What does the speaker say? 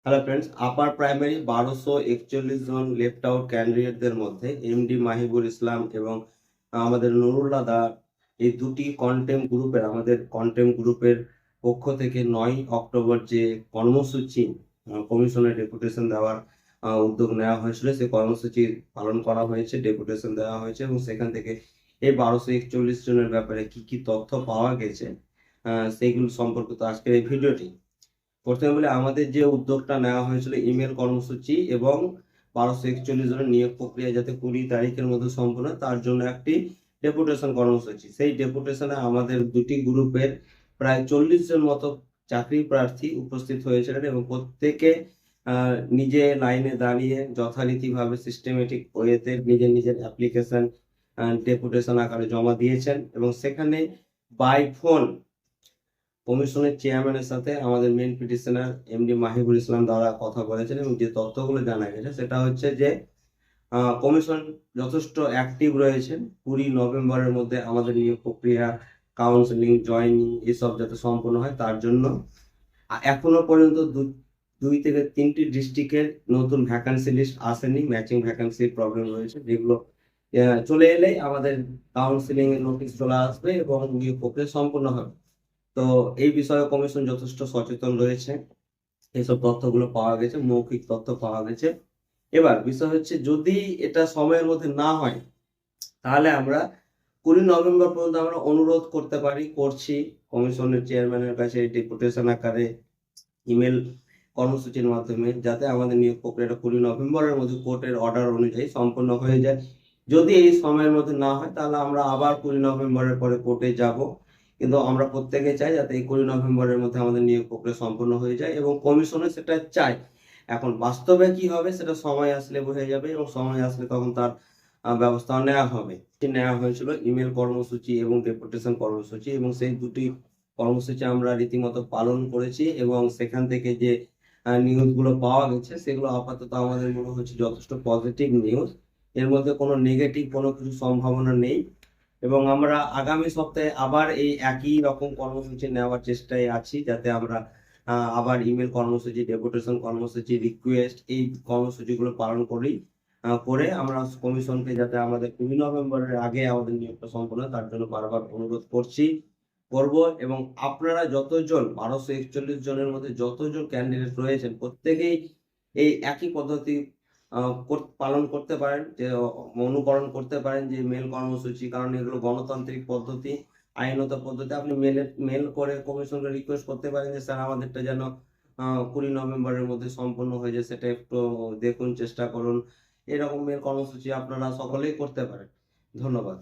Hello friends, upper primary 1241 জন left out ক্যান্ডিডেটদের মধ্যে MD Mahibul ইসলাম এবং আমাদের নুরুল্লাহ দা এই দুটি কন্টেম গ্রুপের পক্ষ থেকে 9 অক্টোবর যে কর্মসূচি কমিশনের ডেপুটেশন দেওয়ার উদ্যোগ নেওয়া হয়েছিল, সেই কর্মসূচি পালন করা হয়েছে, ডেপুটেশন দেওয়া হয়েছে এবং সেখান থেকে এই 1241 জনের ব্যাপারে কি কি তথ্য পাওয়া গেছে সেইগুলো সম্পর্কিত আজকের এই ভিডিওটি। প্রথমে বলে, আমাদের যে উদ্যোগটা নেওয়া হয়েছিল ইমেল কর্মসূচি এবং 1241 জনের নিয়োগ প্রক্রিয়া যাতে 20 তারিখের মধ্যে সম্পূর্ণ হয়, তার জন্য একটি ডেপুটেশন কর্মসূচি। সেই ডেপুটেশনে আমাদের দুটি গ্রুপের প্রায় 40 জন মতো চাকরি প্রার্থী উপস্থিত হয়েছিলেন এবং প্রত্যেকে নিজে লাইনে দাঁড়িয়ে যথারীতিভাবে সিস্টেমেটিক ওয়েতে নিজের নিজের অ্যাপ্লিকেশন ডেপুটেশন আকারে জমা দিয়েছেন এবং সেখানে বাই ফোন কমিশনের চেয়ারম্যানের সাথে আমাদের মেন পিটিশনার এমডি মাহিবুল ইসলাম দ্বারা কথা বলেছেন এবং যে তথ্যগুলো জানা গেছে সেটা হচ্ছে যে কমিশন যথেষ্ট অ্যাক্টিভ রয়েছেন। 20 নভেম্বরের মধ্যে আমাদের নিয়োগ প্রক্রিয়া, কাউন্সিলিং, জয়নিং এসব যাতে সম্পন্ন হয় তার জন্য এখনো পর্যন্ত 2 থেকে 3টি ডিস্ট্রিক্টের নতুন ভ্যাকান্সি লিস্ট আসেনি। ম্যাচিং ভ্যাকান্সির প্রবলেম রয়েছে, যেগুলো চলে এলেই আমাদের কাউন্সিলিং এর নোটিশ চলে আসবে এবং নিয়োগ প্রক্রিয়া সম্পন্ন হবে। তো এই বিষয়ে কমিশন যথেষ্ট সচেতন রয়েছে। এইসব তথ্যগুলো পাওয়া গেছে, মৌখিক তথ্য পাওয়া গেছে। এবার বিষয় হচ্ছে, যদি এটা সময়ের মধ্যে না হয় তাহলে আমরা 20 নভেম্বর পর্যন্ত আমরা অনুরোধ করছি কমিশনের চেয়ারম্যানের কাছে ডেপুটেশন আকারে ইমেল কর্মসূচির মাধ্যমে, যাতে আমাদের নিয়োগ প্রক্রিয়াটা 20 নভেম্বরের মধ্যে কোর্টের অর্ডার অনুযায়ী সম্পন্ন হয়ে যায়। যদি এই সময়ের মধ্যে না হয় তাহলে আমরা আবার 20 নভেম্বরের পরে কোর্টে যাব, কিন্তু আমরা প্রত্যেকে চাই যাতে এই 20 নভেম্বরের মধ্যে আমাদের নিয়োগ প্রক্রিয়া সম্পন্ন হয়ে যায় এবং কমিশনে সেটা চাই। এখন বাস্তবে কি হবে সেটা সময় আসলে বোঝা যাবে এবং সময় আসলে তখন তার ব্যবস্থা নেওয়া হবে। নেওয়া হয়েছিল ইমেল কর্মসূচি এবং ডেপুটেশন কর্মসূচি এবং সেই দুটি কর্মসূচি আমরা রীতিমতো পালন করেছি এবং সেখান থেকে যে নিউজ গুলো পাওয়া গেছে সেগুলো আপাতত আমাদের মনে হচ্ছে যথেষ্ট পজিটিভ নিউজ। এর মধ্যে কোনো নেগেটিভ কোনো কিছু সম্ভাবনা নেই এবং আমরা আগামী সপ্তাহে আবার এই একই রকম কর্মসূচি নেওয়ার চেষ্টায় আছি, যাতে আমরা আবার ইমেল কর্মসূচি, ডেপুটেশন কর্মসূচি, রিকোয়েস্ট এই কর্মসূচিগুলো পালন করে আমরা কমিশনকে যাতে আমাদের 20 নভেম্বরের আগে আমাদের নিয়োগটা সম্পন্ন তার জন্য বারবার অনুরোধ করব এবং আপনারা যতজন 1241 জনের মধ্যে যতজন ক্যান্ডিডেট রয়েছেন প্রত্যেকেই এই একই পদ্ধতি পালন করতে পারেন, যে অনুকরণ করতে পারেন যে মেল কর্মসূচি, কারণ এগুলো গণতান্ত্রিক পদ্ধতি, আইনত পদ্ধতি। আপনি মেল করে কমিশনকে রিকোয়েস্ট করতে পারেন যে স্যার আমাদেরটা যেন 20 নভেম্বরের মধ্যে সম্পন্ন হয়ে যায়, সেটা একটু দেখুন, চেষ্টা করুন। এরকম মেল কর্মসূচি আপনারা সকলেই করতে পারেন। ধন্যবাদ।